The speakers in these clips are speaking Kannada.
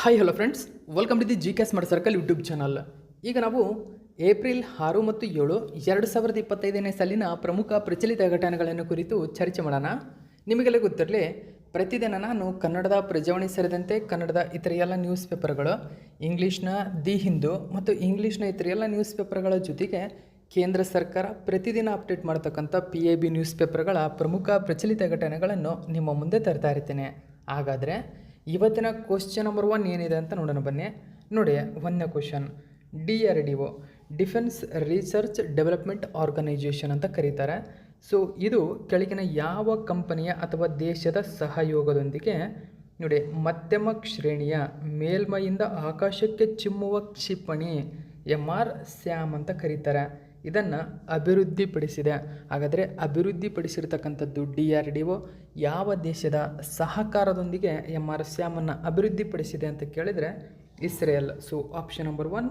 Hi hello friends, welcome to the G K smart circle YouTube channel. ಈಗ ನಾವು ಏಪ್ರಿಲ್ 6 ಮತ್ತು 7 2025ನೇ ಸಾಲಿನ ಪ್ರಮುಖ ಪ್ರಚಲಿತ ಘಟನೆಗಳನ್ನು ಕುರಿತು ಚರ್ಚೆ ಮಾಡೋಣ. ನಿಮಗೆಲ್ಲ ಗೊತ್ತಿರಲಿ, ಪ್ರತಿದಿನ ನಾನು ಕನ್ನಡದ ಪ್ರಜಾವಾಣಿ ಸೇರಿದಂತೆ ಕನ್ನಡದ ಇತರ ಎಲ್ಲ ನ್ಯೂಸ್ ಪೇಪರ್ಗಳು, ಇಂಗ್ಲೀಷ್ನ ದಿ ಹಿಂದೂ ಮತ್ತು ಇಂಗ್ಲೀಷ್ನ ಇತರ ಎಲ್ಲ ನ್ಯೂಸ್ ಪೇಪರ್ಗಳ ಜೊತೆಗೆ ಕೇಂದ್ರ ಸರ್ಕಾರ ಪ್ರತಿದಿನ ಅಪ್ಡೇಟ್ ಮಾಡ್ತಕ್ಕಂಥ PIB ನ್ಯೂಸ್ ಪೇಪರ್ಗಳ ಪ್ರಮುಖ ಪ್ರಚಲಿತ ಘಟನೆಗಳನ್ನು ನಿಮ್ಮ ಮುಂದೆ ತರ್ತಾ ಇರ್ತೀನಿ. ಹಾಗಾದರೆ ಇವತ್ತಿನ ಕ್ವಶ್ಚನ್ ನಂಬರ್ 1 ಏನಿದೆ ಅಂತ ನೋಡೋಣ ಬನ್ನಿ. ನೋಡಿ, 1ನೇ question, DRDO defence research development organisation ಅಂತ ಕರೀತಾರೆ. ಸೊ ಇದು ಕೆಳಗಿನ ಯಾವ ಕಂಪನಿಯ ಅಥವಾ ದೇಶದ ಸಹಯೋಗದೊಂದಿಗೆ ನೋಡಿ ಮಧ್ಯಮ ಶ್ರೇಣಿಯ ಮೇಲ್ಮೈಯಿಂದ ಆಕಾಶಕ್ಕೆ ಚಿಮ್ಮುವ ಕ್ಷಿಪಣಿ MR-SAM ಅಂತ ಕರೀತಾರೆ, ಇದನ್ನು ಅಭಿವೃದ್ಧಿಪಡಿಸಿದೆ. ಹಾಗಾದರೆ ಅಭಿವೃದ್ಧಿಪಡಿಸಿರ್ತಕ್ಕಂಥದ್ದು DRDO ಯಾವ ದೇಶದ ಸಹಕಾರದೊಂದಿಗೆ MR-SAM ಅನ್ನು ಅಭಿವೃದ್ಧಿಪಡಿಸಿದೆ ಅಂತ ಕೇಳಿದರೆ ಇಸ್ರೇಲ್. So option number 1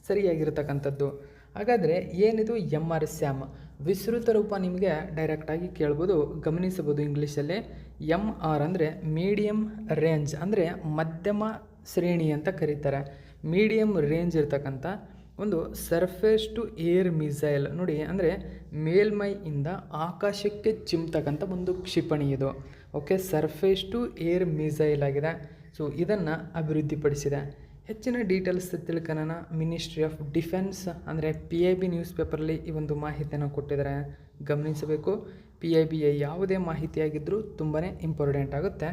ಸರಿಯಾಗಿರ್ತಕ್ಕಂಥದ್ದು. ಹಾಗಾದರೆ ಏನಿದು MR-SAM? ವಿಸ್ತೃತ ರೂಪ ನಿಮಗೆ ಡೈರೆಕ್ಟಾಗಿ ಕೇಳ್ಬೋದು, ಗಮನಿಸಬಹುದು. ಇಂಗ್ಲೀಷಲ್ಲಿ MR ಅಂದರೆ ಮೀಡಿಯಮ್ ರೇಂಜ್, ಅಂದರೆ ಮಧ್ಯಮ ಶ್ರೇಣಿ ಅಂತ ಕರೀತಾರೆ. ಮೀಡಿಯಮ್ ರೇಂಜ್ ಇರ್ತಕ್ಕಂಥ ಒಂದು ಸರ್ಫೇಸ್ ಟು ಏರ್ ಮಿಸೈಲ್ ನೋಡಿ, ಅಂದರೆ ಮೇಲ್ಮೈಯಿಂದ ಆಕಾಶಕ್ಕೆ ಚಿಮ್ತಕ್ಕಂಥ ಒಂದು ಕ್ಷಿಪಣಿ ಇದು. Okay, surface to air missile ಆಗಿದೆ. ಸೊ ಇದನ್ನು ಅಭಿವೃದ್ಧಿಪಡಿಸಿದೆ. ಹೆಚ್ಚಿನ ಡೀಟೇಲ್ಸ್ ತಿಳ್ಕೊಳ್ಳೋಣ. ಮಿನಿಸ್ಟ್ರಿ ಆಫ್ ಡಿಫೆನ್ಸ್ ಅಂದರೆ PIB ನ್ಯೂಸ್ ಪೇಪರಲ್ಲಿ ಈ ಒಂದು ಮಾಹಿತಿಯನ್ನು ಕೊಟ್ಟಿದ್ದಾರೆ, ಗಮನಿಸಬೇಕು. PIBಯ ಯಾವುದೇ ಮಾಹಿತಿಯಾಗಿದ್ದರೂ ತುಂಬಾ ಇಂಪಾರ್ಟೆಂಟ್ ಆಗುತ್ತೆ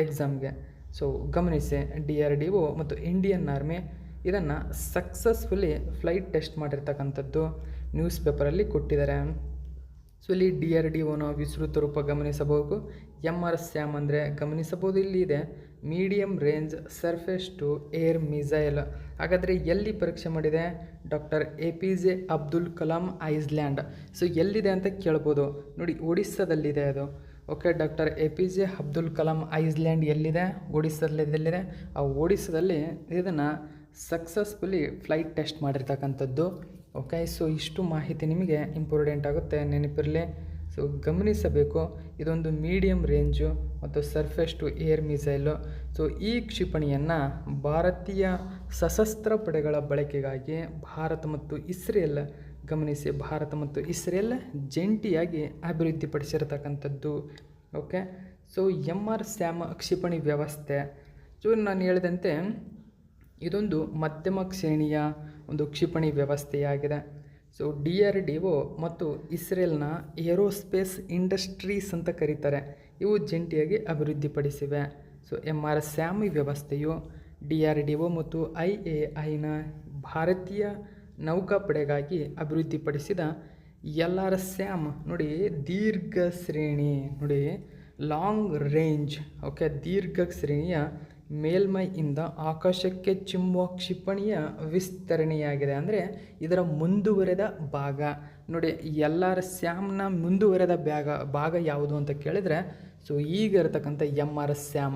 ಎಕ್ಸಾಮ್ಗೆ. ಸೊ ಗಮನಿಸಿ, DRDO ಮತ್ತು ಇಂಡಿಯನ್ ಆರ್ಮಿ ಇದನ್ನು ಸಕ್ಸಸ್ಫುಲಿ ಫ್ಲೈಟ್ ಟೆಸ್ಟ್ ಮಾಡಿರ್ತಕ್ಕಂಥದ್ದು ನ್ಯೂಸ್ ಪೇಪರಲ್ಲಿ ಕೊಟ್ಟಿದ್ದಾರೆ. ಸೊ ಇಲ್ಲಿ DRDOನ ವಿಸ್ತೃತ ರೂಪ ಗಮನಿಸಬಹುದು. MR-SAM ಅಂದರೆ ಗಮನಿಸಬಹುದು, ಇಲ್ಲಿ ಇದೆ medium range surface to air missile. ಹಾಗಾದರೆ ಎಲ್ಲಿ ಪರೀಕ್ಷೆ ಮಾಡಿದೆ? Doctor APJ Abdul Kalam island. So ಎಲ್ಲಿದೆ ಅಂತ ಕೇಳ್ಬೋದು. ನೋಡಿ, ಒಡಿಸ್ಸಾದಲ್ಲಿದೆ ಅದು. Okay, doctor APJ Abdul Kalam island ಎಲ್ಲಿದೆ? ಒಡಿಸ್ಸಾದಲ್ಲಿದೆ. ಆ ಒಡಿಸ್ಸಾದಲ್ಲಿ ಇದನ್ನು ಸಕ್ಸಸ್ಫುಲಿ ಫ್ಲೈಟ್ ಟೆಸ್ಟ್ ಮಾಡಿರ್ತಕ್ಕಂಥದ್ದು. ಓಕೆ, ಸೊ ಇಷ್ಟು ಮಾಹಿತಿ ನಿಮಗೆ ಇಂಪಾರ್ಟೆಂಟ್ ಆಗುತ್ತೆ, ನೆನಪಿರಲಿ. ಸೊ ಗಮನಿಸಬೇಕು, ಇದೊಂದು ಮೀಡಿಯಮ್ ರೇಂಜು ಮತ್ತು surface to air missile. So ಈ ಕ್ಷಿಪಣಿಯನ್ನು ಭಾರತೀಯ ಸಶಸ್ತ್ರ ಪಡೆಗಳ ಬಳಕೆಗಾಗಿ ಭಾರತ ಮತ್ತು ಇಸ್ರೇಲ್, ಗಮನಿಸಿ, ಭಾರತ ಮತ್ತು ಇಸ್ರೇಲ್ ಜಂಟಿಯಾಗಿ ಅಭಿವೃದ್ಧಿಪಡಿಸಿರ್ತಕ್ಕಂಥದ್ದು. ಓಕೆ, ಸೊ MR-SAM ಕ್ಷಿಪಣಿ ವ್ಯವಸ್ಥೆ. ಸೊ ನಾನು ಹೇಳಿದಂತೆ ಇದೊಂದು ಮಧ್ಯಮ ಶ್ರೇಣಿಯ ಒಂದು ಕ್ಷಿಪಣಿ ವ್ಯವಸ್ಥೆಯಾಗಿದೆ. ಸೊ DRDO ಮತ್ತು ಇಸ್ರೇಲ್ನ ಏರೋಸ್ಪೇಸ್ ಇಂಡಸ್ಟ್ರೀಸ್ ಅಂತ ಕರೀತಾರೆ, ಇವು ಜಂಟಿಯಾಗಿ ಅಭಿವೃದ್ಧಿಪಡಿಸಿವೆ. ಸೊ MR-SAM ವ್ಯವಸ್ಥೆಯು DRDO ಮತ್ತು IAIನ ಭಾರತೀಯ ನೌಕಾಪಡೆಗಾಗಿ ಅಭಿವೃದ್ಧಿಪಡಿಸಿದ LR-SAM ನೋಡಿ ದೀರ್ಘ ಶ್ರೇಣಿ, ನೋಡಿ ಲಾಂಗ್ ರೇಂಜ್. ಓಕೆ, ದೀರ್ಘ ಶ್ರೇಣಿಯ ಮೇಲ್ಮೈಯಿಂದ ಆಕಾಶಕ್ಕೆ ಚಿಮ್ಮುವ ಕ್ಷಿಪಣಿಯ ವಿಸ್ತರಣೆಯಾಗಿದೆ. ಅಂದರೆ ಇದರ ಮುಂದುವರೆದ ಭಾಗ ನೋಡಿ. LR-SAMನ ಮುಂದುವರೆದ ಭಾಗ ಯಾವುದು ಅಂತ ಕೇಳಿದರೆ ಸೊ ಈಗ ಇರತಕ್ಕಂಥ MR-SAM.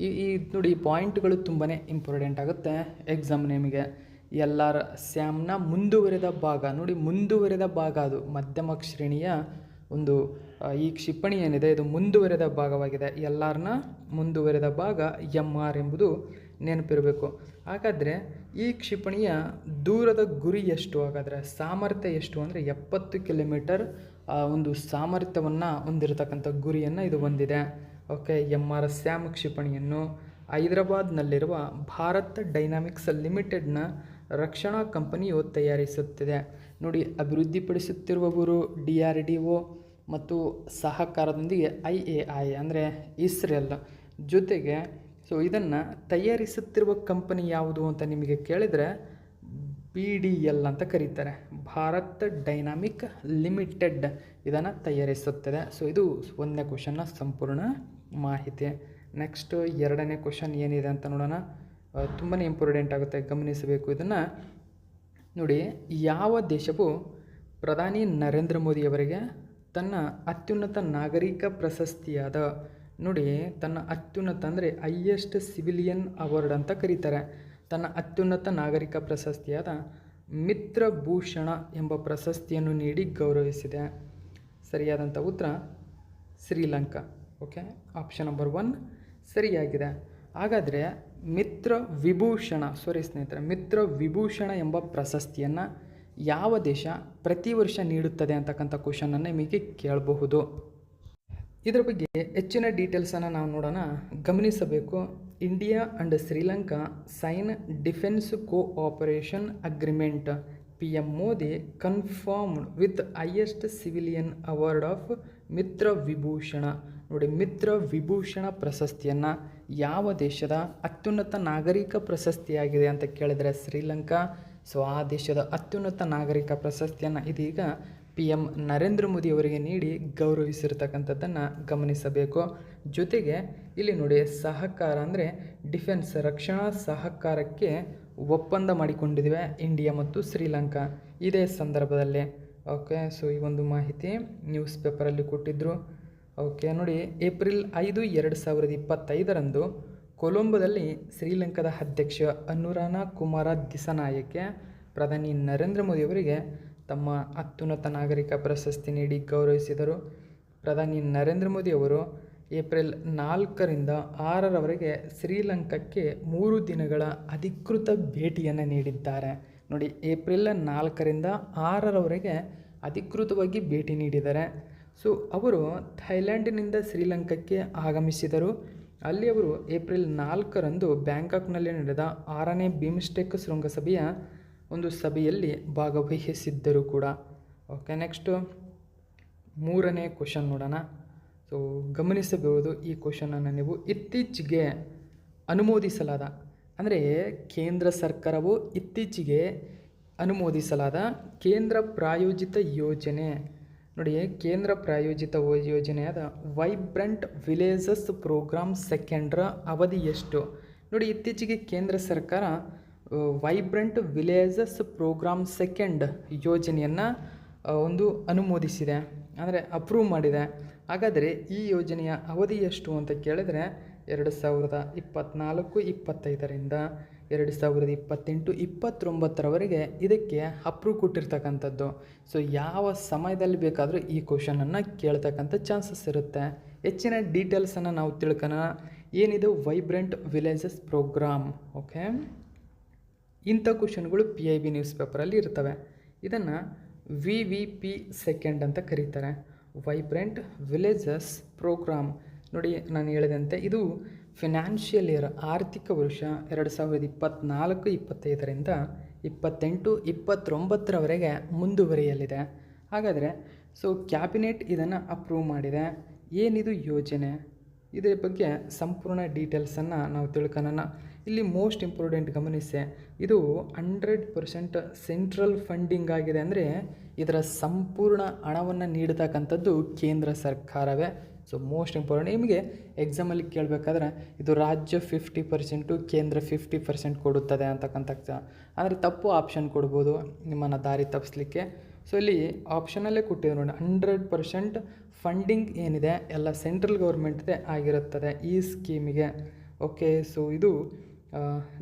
ಈ ನೋಡಿ ಪಾಯಿಂಟ್ಗಳು ತುಂಬಾ ಇಂಪಾರ್ಟೆಂಟ್ ಆಗುತ್ತೆ ಎಕ್ಸಾಮ್ ನಿಮಗೆ. LR-SAMನ ಮುಂದುವರೆದ ಭಾಗ ನೋಡಿ, ಮುಂದುವರೆದ ಭಾಗ ಅದು ಮಧ್ಯಮ ಶ್ರೇಣಿಯ ಒಂದು ಈ ಕ್ಷಿಪಣಿ ಏನಿದೆ ಇದು ಮುಂದುವರೆದ ಭಾಗವಾಗಿದೆ. LRನ ಮುಂದುವರೆದ ಭಾಗ MR ಎಂಬುದು ನೆನಪಿರಬೇಕು. ಹಾಗಾದರೆ ಈ ಕ್ಷಿಪಣಿಯ ದೂರದ ಗುರಿ ಎಷ್ಟು? ಹಾಗಾದರೆ ಸಾಮರ್ಥ್ಯ ಎಷ್ಟು ಅಂದರೆ 70 ಕಿಲೋಮೀಟರ್ ಒಂದು ಸಾಮರ್ಥ್ಯವನ್ನು ಹೊಂದಿರತಕ್ಕಂಥ ಗುರಿಯನ್ನು ಇದು ಹೊಂದಿದೆ. ಓಕೆ, MR-SAM ಕ್ಷಿಪಣಿಯನ್ನು ಹೈದರಾಬಾದ್ನಲ್ಲಿರುವ ಭಾರತ್ ಡೈನಾಮಿಕ್ಸ್ ಲಿಮಿಟೆಡ್ನ ರಕ್ಷಣಾ ಕಂಪನಿಯು ತಯಾರಿಸುತ್ತಿದೆ. ನೋಡಿ, ಅಭಿವೃದ್ಧಿಪಡಿಸುತ್ತಿರುವವರು DRDO ಮತ್ತು ಸಹಕಾರದೊಂದಿಗೆ IAI ಅಂದರೆ ಇಸ್ರೇಲ್ ಜೊತೆಗೆ. ಸೊ ಇದನ್ನು ತಯಾರಿಸುತ್ತಿರುವ ಕಂಪನಿ ಯಾವುದು ಅಂತ ನಿಮಗೆ ಕೇಳಿದರೆ BDL ಅಂತ ಕರೀತಾರೆ, ಭಾರತ್ ಡೈನಾಮಿಕ್ ಲಿಮಿಟೆಡ್ ಇದನ್ನು ತಯಾರಿಸುತ್ತದೆ. ಸೊ ಇದು 1ನೇ ಕ್ವಶನ್ನ ಸಂಪೂರ್ಣ ಮಾಹಿತಿ. ನೆಕ್ಸ್ಟ್ 2ನೇ ಕ್ವಶನ್ ಏನಿದೆ ಅಂತ ನೋಡೋಣ. ತುಂಬಾ ಇಂಪಾರ್ಟೆಂಟ್ ಆಗುತ್ತೆ, ಗಮನಿಸಬೇಕು ಇದನ್ನು. ನೋಡಿ, ಯಾವ ದೇಶವು ಪ್ರಧಾನಿ ನರೇಂದ್ರ ಮೋದಿಯವರಿಗೆ ತನ್ನ ಅತ್ಯುನ್ನತ ನಾಗರಿಕ ಪ್ರಶಸ್ತಿಯಾದ ನೋಡಿ, ತನ್ನ ಅತ್ಯುನ್ನತ ಅಂದರೆ ಹೈಯೆಸ್ಟ್ ಸಿವಿಲಿಯನ್ ಅವಾರ್ಡ್ ಅಂತ ಕರೀತಾರೆ, ತನ್ನ ಅತ್ಯುನ್ನತ ನಾಗರಿಕ ಪ್ರಶಸ್ತಿಯಾದ ಮಿತ್ರಭೂಷಣ ಎಂಬ ಪ್ರಶಸ್ತಿಯನ್ನು ನೀಡಿ ಗೌರವಿಸಿದೆ? ಸರಿಯಾದಂಥ ಉತ್ತರ ಶ್ರೀಲಂಕಾ. ಓಕೆ, ಆಪ್ಷನ್ ನಂಬರ್ 1 ಸರಿಯಾಗಿದೆ. ಹಾಗಾದರೆ ಮಿತ್ರ ವಿಭೂಷಣ ಸ್ನೇಹಿತರೆ, ಮಿತ್ರ ವಿಭೂಷಣ ಎಂಬ ಪ್ರಶಸ್ತಿಯನ್ನು ಯಾವ ದೇಶ ಪ್ರತಿ ವರ್ಷ ನೀಡುತ್ತದೆ ಅಂತಕ್ಕಂಥ ಕ್ವಶನನ್ನು ನಿಮಗೆ ಕೇಳಬಹುದು. ಇದರ ಬಗ್ಗೆ ಹೆಚ್ಚಿನ ಡೀಟೇಲ್ಸನ್ನು ನಾವು ನೋಡೋಣ. ಗಮನಿಸಬೇಕು, India and Sri Lanka sign defence cooperation agreement. PM Modi confirmed with highest civilian award of Mitra Vibhushana. ನೋಡಿ, ಮಿತ್ರ ವಿಭೂಷಣ ಪ್ರಶಸ್ತಿಯನ್ನು ಯಾವ ದೇಶದ ಅತ್ಯುನ್ನತ ನಾಗರಿಕ ಪ್ರಶಸ್ತಿಯಾಗಿದೆ ಅಂತ ಕೇಳಿದರೆ ಶ್ರೀಲಂಕಾ. ಸೊ ಆ ದೇಶದ ಅತ್ಯುನ್ನತ ನಾಗರಿಕ ಪ್ರಶಸ್ತಿಯನ್ನು ಇದೀಗ PM ನರೇಂದ್ರ ಮೋದಿ ಅವರಿಗೆ ನೀಡಿ ಗೌರವಿಸಿರ್ತಕ್ಕಂಥದ್ದನ್ನು ಗಮನಿಸಬೇಕು. ಜೊತೆಗೆ ಇಲ್ಲಿ ನೋಡಿ, ಸಹಕಾರ ಅಂದರೆ ಡಿಫೆನ್ಸ್ ರಕ್ಷಣಾ ಸಹಕಾರಕ್ಕೆ ಒಪ್ಪಂದ ಮಾಡಿಕೊಂಡಿವೆ ಇಂಡಿಯಾ ಮತ್ತು ಶ್ರೀಲಂಕಾ ಇದೇ ಸಂದರ್ಭದಲ್ಲಿ. ಓಕೆ, ಸೊ ಈ ಒಂದು ಮಾಹಿತಿ ನ್ಯೂಸ್ ಪೇಪರಲ್ಲಿ ಕೊಟ್ಟಿದ್ದರು. ಓಕೆ ನೋಡಿ, ಏಪ್ರಿಲ್ 5, 2025 ಕೊಲಂಬೋದಲ್ಲಿ ಶ್ರೀಲಂಕಾದ ಅಧ್ಯಕ್ಷ ಅನುರಾನ ಕುಮಾರ ದಿಸನಾಯಕೆ ಪ್ರಧಾನಿ ನರೇಂದ್ರ ಮೋದಿ ಅವರಿಗೆ ತಮ್ಮ ಅತ್ಯುನ್ನತ ನಾಗರಿಕ ಪ್ರಶಸ್ತಿ ನೀಡಿ ಗೌರವಿಸಿದರು. ಪ್ರಧಾನಿ ನರೇಂದ್ರ ಮೋದಿ ಅವರು ಏಪ್ರಿಲ್ 4ರಿಂದ 6ರವರೆಗೆ ಶ್ರೀಲಂಕಾಕ್ಕೆ 3 ದಿನಗಳ ಅಧಿಕೃತ ಭೇಟಿಯನ್ನು ನೀಡಿದ್ದಾರೆ. ನೋಡಿ, ಏಪ್ರಿಲ್ 4ರಿಂದ 6ರವರೆಗೆ ಅಧಿಕೃತವಾಗಿ ಭೇಟಿ ನೀಡಿದ್ದಾರೆ. ಸೊ ಅವರು ಥೈಲ್ಯಾಂಡಿನಿಂದ ಶ್ರೀಲಂಕಾಕ್ಕೆ ಆಗಮಿಸಿದರು. ಅಲ್ಲಿ ಅವರು ಏಪ್ರಿಲ್ 4ರಂದು ಬ್ಯಾಂಕಾಕ್ನಲ್ಲಿ ನಡೆದ 6ನೇ ಬಿಮ್ಸ್ಟೆಕ್ ಶೃಂಗಸಭೆಯ ಒಂದು ಸಭೆಯಲ್ಲಿ ಭಾಗವಹಿಸಿದ್ದರು ಕೂಡ. ಓಕೆ, ನೆಕ್ಸ್ಟು 3ನೇ ಕ್ವಶನ್ ನೋಡೋಣ. ಸೊ ಗಮನಿಸಬಹುದು ಈ ಕ್ವಶನನ್ನು ನೀವು. ಇತ್ತೀಚೆಗೆ ಅನುಮೋದಿಸಲಾದ ಅಂದರೆ ಕೇಂದ್ರ ಸರ್ಕಾರವು ಇತ್ತೀಚೆಗೆ ಅನುಮೋದಿಸಲಾದ ಕೇಂದ್ರ ಪ್ರಾಯೋಜಿತ ಯೋಜನೆ. ನೋಡಿ, ಕೇಂದ್ರ ಪ್ರಾಯೋಜಿತ ಯೋಜನೆಯಾದ ವೈಬ್ರೆಂಟ್ ವಿಲೇಜಸ್ ಪ್ರೋಗ್ರಾಮ್ ಸೆಕೆಂಡ್ರ ಅವಧಿ ಎಷ್ಟು? ನೋಡಿ, ಇತ್ತೀಚೆಗೆ ಕೇಂದ್ರ ಸರ್ಕಾರ ವೈಬ್ರೆಂಟ್ ವಿಲೇಜಸ್ ಪ್ರೋಗ್ರಾಮ್ ಸೆಕೆಂಡ್ ಯೋಜನೆಯನ್ನು ಒಂದು ಅನುಮೋದಿಸಿದೆ, ಅಂದರೆ ಅಪ್ರೂವ್ ಮಾಡಿದೆ. ಹಾಗಾದರೆ ಈ ಯೋಜನೆಯ ಅವಧಿ ಎಷ್ಟು ಅಂತ ಕೇಳಿದರೆ 2024-25ರಿಂದ 2028-29ರವರೆಗೆ ಇದಕ್ಕೆ ಅಪ್ರೂವ್ ಕೊಟ್ಟಿರ್ತಕ್ಕಂಥದ್ದು. ಸೊ ಯಾವ ಸಮಯದಲ್ಲಿ ಬೇಕಾದರೂ ಈ ಕ್ವಶನನ್ನು ಕೇಳ್ತಕ್ಕಂಥ ಚಾನ್ಸಸ್ ಇರುತ್ತೆ. ಹೆಚ್ಚಿನ ಡೀಟೇಲ್ಸನ್ನು ನಾವು ತಿಳ್ಕೊಳ್ಳೋಣ. ಏನಿದು ವೈಬ್ರೆಂಟ್ ವಿಲೇಜಸ್ ಪ್ರೋಗ್ರಾಮ್? ಓಕೆ, ಇಂಥ ಕ್ವಶನ್ಗಳು PIB ನ್ಯೂಸ್ ಪೇಪರಲ್ಲಿ ಇರ್ತವೆ. ಇದನ್ನು VVP ಸೆಕೆಂಡ್ ಅಂತ ಕರೀತಾರೆ, ವೈಬ್ರೆಂಟ್ ವಿಲೇಜಸ್ ಪ್ರೋಗ್ರಾಮ್. ನೋಡಿ, ನಾನು ಹೇಳಿದಂತೆ ಇದು ಫಿನಾನ್ಷಿಯಲ್ ಇಯರ್ ಆರ್ಥಿಕ ವರ್ಷ 2024-25ರಿಂದ 28-29ರವರೆಗೆ ಮುಂದುವರಿಯಲಿದೆ. ಹಾಗಾದರೆ ಸೊ ಕ್ಯಾಬಿನೆಟ್ ಇದನ್ನು ಅಪ್ರೂವ್ ಮಾಡಿದೆ. ಏನಿದು ಯೋಜನೆ? ಇದರ ಬಗ್ಗೆ ಸಂಪೂರ್ಣ ಡೀಟೇಲ್ಸನ್ನು ನಾವು ತಿಳ್ಕೊಳ್ಳೋಣ. ಇಲ್ಲಿ ಮೋಸ್ಟ್ ಇಂಪಾರ್ಟೆಂಟ್ ಗಮನಿಸಿ, ಇದು 100% ಸೆಂಟ್ರಲ್ ಫಂಡಿಂಗ್ ಆಗಿದೆ. ಅಂದರೆ ಇದರ ಸಂಪೂರ್ಣ ಹಣವನ್ನು ನೀಡತಕ್ಕಂಥದ್ದು ಕೇಂದ್ರ ಸರ್ಕಾರವೇ. So most important. ನಿಮಗೆ ಎಕ್ಸಾಮಲ್ಲಿ ಕೇಳಬೇಕಾದ್ರೆ ಇದು ರಾಜ್ಯ 50%, ಕೇಂದ್ರ 50% ಕೊಡುತ್ತದೆ ಅಂತಕ್ಕಂಥ. ಅಂದರೆ ತಪ್ಪು ಆಪ್ಷನ್ ಕೊಡ್ಬೋದು ನಿಮ್ಮನ್ನು ದಾರಿ ತಪ್ಪಿಸ್ಲಿಕ್ಕೆ. ಸೊ ಇಲ್ಲಿ ಆಪ್ಷನಲ್ಲೇ ಕೊಟ್ಟಿದ್ರು ನೋಡಿ, 100% ಫಂಡಿಂಗ್ ಏನಿದೆ ಎಲ್ಲ ಸೆಂಟ್ರಲ್ ಗೌರ್ಮೆಂಟ್ದೇ ಆಗಿರುತ್ತದೆ ಈ ಸ್ಕೀಮಿಗೆ. ಓಕೆ, ಸೊ ಇದು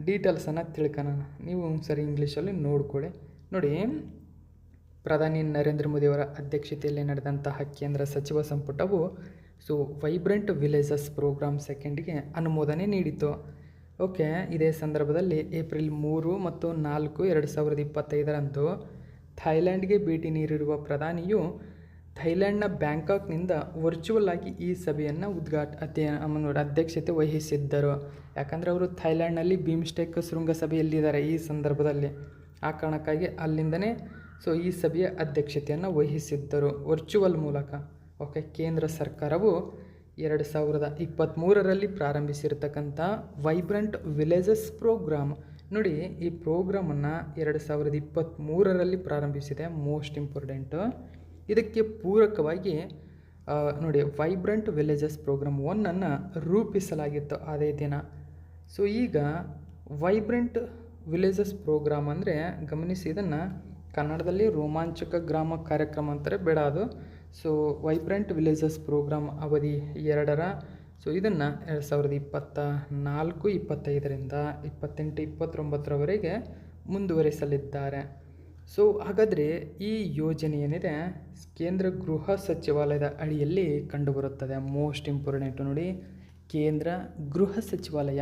ಡೀಟೇಲ್ಸನ್ನು ತಿಳ್ಕೊಳ್ಳೋಣ. ನೀವು ಸರಿ ಇಂಗ್ಲೀಷಲ್ಲಿ ನೋಡ್ಕೊಳ್ಳಿ. ನೋಡಿ, ಪ್ರಧಾನಿ ನರೇಂದ್ರ ಮೋದಿಯವರ ಅಧ್ಯಕ್ಷತೆಯಲ್ಲಿ ನಡೆದಂತಹ ಕೇಂದ್ರ ಸಚಿವ ಸಂಪುಟವು ಸೊ ವೈಬ್ರೆಂಟ್ ವಿಲೇಜಸ್ ಪ್ರೋಗ್ರಾಮ್ ಸೆಕೆಂಡ್ಗೆ ಅನುಮೋದನೆ ನೀಡಿತು. ಓಕೆ, ಇದೇ ಸಂದರ್ಭದಲ್ಲಿ ಏಪ್ರಿಲ್ 3 ಮತ್ತು 4, 2025ರಂದು ಥೈಲ್ಯಾಂಡ್ಗೆ ಭೇಟಿ ನೀಡಿರುವ ಪ್ರಧಾನಿಯು ಥೈಲ್ಯಾಂಡ್ನ ಬ್ಯಾಂಕಾಕ್ನಿಂದ ವರ್ಚುವಲ್ ಆಗಿ ಈ ಸಭೆಯನ್ನು ಅಧ್ಯಕ್ಷತೆ ವಹಿಸಿದ್ದರು. ಯಾಕಂದರೆ ಅವರು ಥೈಲ್ಯಾಂಡ್ನಲ್ಲಿ ಬಿಮ್ಸ್ಟೆಕ್ ಶೃಂಗಸಭೆಯಲ್ಲಿದ್ದಾರೆ ಈ ಸಂದರ್ಭದಲ್ಲಿ. ಆ ಕಾರಣಕ್ಕಾಗಿ ಅಲ್ಲಿಂದನೇ ಸೊ ಈ ಸಭೆಯ ಅಧ್ಯಕ್ಷತೆಯನ್ನು ವಹಿಸಿದ್ದರು ವರ್ಚುವಲ್ ಮೂಲಕ. ಓಕೆ, ಕೇಂದ್ರ ಸರ್ಕಾರವು 2023ರಲ್ಲಿ ಪ್ರಾರಂಭಿಸಿರ್ತಕ್ಕಂಥ ವೈಬ್ರೆಂಟ್ ವಿಲೇಜಸ್ ಪ್ರೋಗ್ರಾಮ್. ನೋಡಿ, ಈ ಪ್ರೋಗ್ರಾಮನ್ನು 2023ರಲ್ಲಿ ಪ್ರಾರಂಭಿಸಿದೆ. Most important. ಇದಕ್ಕೆ ಪೂರಕವಾಗಿ ನೋಡಿ ವೈಬ್ರೆಂಟ್ ವಿಲೇಜಸ್ ಪ್ರೋಗ್ರಾಮ್ 1ಅನ್ನು ರೂಪಿಸಲಾಗಿತ್ತು ಅದೇ ದಿನ. ಸೊ ಈಗ ವೈಬ್ರೆಂಟ್ ವಿಲೇಜಸ್ ಪ್ರೋಗ್ರಾಮ್ ಅಂದರೆ ಗಮನಿಸಿ, ಇದನ್ನು ಕನ್ನಡದಲ್ಲಿ ರೋಮಾಂಚಕ ಗ್ರಾಮ ಕಾರ್ಯಕ್ರಮ ಅಂತಾರೆ, ಬೇಡ ಅದು. ಸೊ ವೈಬ್ರೆಂಟ್ ವಿಲೇಜಸ್ ಪ್ರೋಗ್ರಾಮ್ ಅವಧಿ 2ರ. ಸೊ ಇದನ್ನು 2024-25ರಿಂದ 28-29ರವರೆಗೆ ಮುಂದುವರಿಸಲಿದ್ದಾರೆ. ಸೊ ಹಾಗಾದರೆ ಈ ಯೋಜನೆ ಏನಿದೆ ಕೇಂದ್ರ ಗೃಹ ಸಚಿವಾಲಯದ ಅಡಿಯಲ್ಲಿ ಕಂಡುಬರುತ್ತದೆ. ಮೋಸ್ಟ್ ಇಂಪಾರ್ಟೆಂಟು ನೋಡಿ, ಕೇಂದ್ರ ಗೃಹ ಸಚಿವಾಲಯ.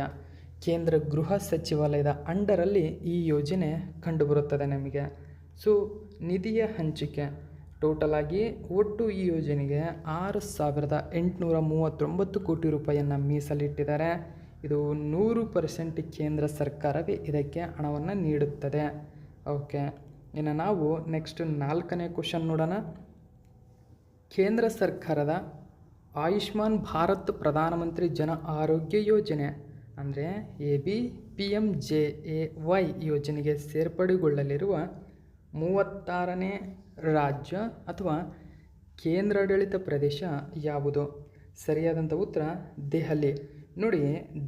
ಕೇಂದ್ರ ಗೃಹ ಸಚಿವಾಲಯದ ಅಂಡರಲ್ಲಿ ಈ ಯೋಜನೆ ಕಂಡುಬರುತ್ತದೆ ನಮಗೆ. ಸೊ ನಿಧಿಯ ಹಂಚಿಕೆ ಟೋಟಲ್ ಆಗಿ ಒಟ್ಟು ಈ ಯೋಜನೆಗೆ 6,839 ಕೋಟಿ ರೂಪಾಯಿಯನ್ನು ಮೀಸಲಿಟ್ಟಿದ್ದಾರೆ. ಇದು 100% ಕೇಂದ್ರ ಸರ್ಕಾರವೇ ಇದಕ್ಕೆ ಹಣವನ್ನು ನೀಡುತ್ತದೆ. ಓಕೆ, ಇನ್ನು ನಾವು ನೆಕ್ಸ್ಟ್ 4ನೇ ಕ್ವಶನ್ ನೋಡೋಣ. ಕೇಂದ್ರ ಸರ್ಕಾರದ ಆಯುಷ್ಮಾನ್ ಭಾರತ್ ಪ್ರಧಾನಮಂತ್ರಿ ಜನ ಆರೋಗ್ಯ ಯೋಜನೆ ಅಂದರೆ ABPMJAY ಯೋಜನೆಗೆ ಸೇರ್ಪಡೆಗೊಳ್ಳಲಿರುವ 36ನೇ ರಾಜ್ಯ ಅಥವಾ ಕೇಂದ್ರಾಡಳಿತ ಪ್ರದೇಶ ಯಾವುದು? ಸರಿಯಾದಂಥ ಉತ್ತರ ದೆಹಲಿ. ನೋಡಿ,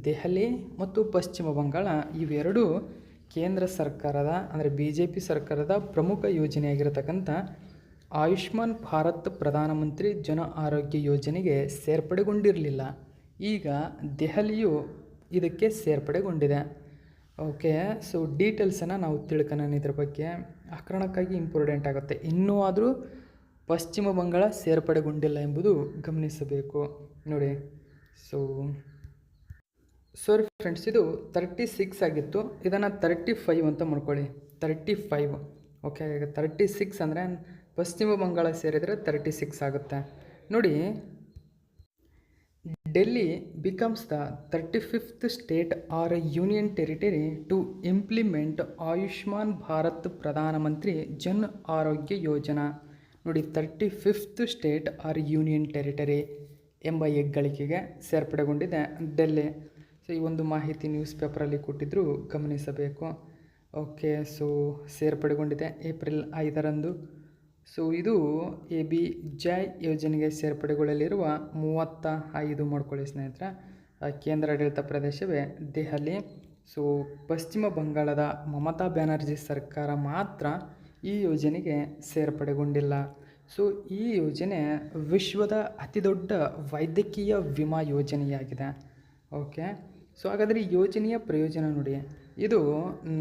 ದೆಹಲಿ ಮತ್ತು ಪಶ್ಚಿಮ ಬಂಗಾಳ ಇವೆರಡೂ ಕೇಂದ್ರ ಸರ್ಕಾರದ ಅಂದರೆ BJP ಸರ್ಕಾರದ ಪ್ರಮುಖ ಯೋಜನೆಯಾಗಿರತಕ್ಕಂಥ ಆಯುಷ್ಮಾನ್ ಭಾರತ್ ಪ್ರಧಾನಮಂತ್ರಿ ಜನ ಆರೋಗ್ಯ ಯೋಜನೆಗೆ ಸೇರ್ಪಡೆಗೊಂಡಿರಲಿಲ್ಲ. ಈಗ ದೆಹಲಿಯು ಇದಕ್ಕೆ ಸೇರ್ಪಡೆಗೊಂಡಿದೆ. ಓಕೆ, ಸೊ ಡೀಟೇಲ್ಸನ್ನು ನಾವು ತಿಳ್ಕೊಳ್ಳೋಣ. ಇದ್ರ ಬಗ್ಗೆ ಆಕರಣಕ್ಕಾಗಿ ಇಂಪಾರ್ಟೆಂಟ್ ಆಗುತ್ತೆ. ಇನ್ನೂ ಆದರೂ ಪಶ್ಚಿಮ ಬಂಗಾಳ ಸೇರ್ಪಡೆಗೊಂಡಿಲ್ಲ ಎಂಬುದು ಗಮನಿಸಬೇಕು. ನೋಡಿ, ಸಾರಿ ಫ್ರೆಂಡ್ಸ್, ಇದು 36 ಆಗಿತ್ತು. ಇದನ್ನು 35 ಅಂತ ಮಾಡ್ಕೊಳ್ಳಿ. 35. ಓಕೆ, ಈಗ 36 ಅಂದರೆ ಪಶ್ಚಿಮ ಬಂಗಾಳ ಸೇರಿದರೆ 36 ಆಗುತ್ತೆ. ನೋಡಿ, Delhi becomes the 35th state or union territory to implement Ayushman Bharat Pradhan Mantri Jan ಆರೋಗ್ಯ ಯೋಜನಾ. ನೋಡಿ, 35th state or union territory ಎಂಬ ಹೆಗ್ಗಳಿಕೆಗೆ ಸೇರ್ಪಡೆಗೊಂಡಿದೆ ಡೆಲ್ಲಿ. ಸೊ ಈ ಒಂದು ಮಾಹಿತಿ ನ್ಯೂಸ್ ಪೇಪರಲ್ಲಿ ಕೊಟ್ಟಿದ್ದರೂ ಗಮನಿಸಬೇಕು. ಓಕೆ, ಸೊ ಸೇರ್ಪಡೆಗೊಂಡಿದೆ ಏಪ್ರಿಲ್ 5ರಂದು. ಸೊ ಇದು ABJY ಯೋಜನೆಗೆ ಸೇರ್ಪಡೆಗೊಳ್ಳಲಿರುವ 35 ಮಾಡ್ಕೊಳ್ಳಿ ಸ್ನೇಹಿತರೆ. ಕೇಂದ್ರಾಡಳಿತ ಪ್ರದೇಶವೇ ದೆಹಲಿ. ಸೊ ಪಶ್ಚಿಮ ಬಂಗಾಳದ ಮಮತಾ ಬ್ಯಾನರ್ಜಿ ಸರ್ಕಾರ ಮಾತ್ರ ಈ ಯೋಜನೆಗೆ ಸೇರ್ಪಡೆಗೊಂಡಿಲ್ಲ. ಸೊ ಈ ಯೋಜನೆ ವಿಶ್ವದ ಅತಿದೊಡ್ಡ ವೈದ್ಯಕೀಯ ವಿಮಾ ಯೋಜನೆಯಾಗಿದೆ. ಓಕೆ, ಸೊ ಹಾಗಾದರೆ ಈ ಯೋಜನೆಯ ಪ್ರಯೋಜನ ನೋಡಿ. ಇದು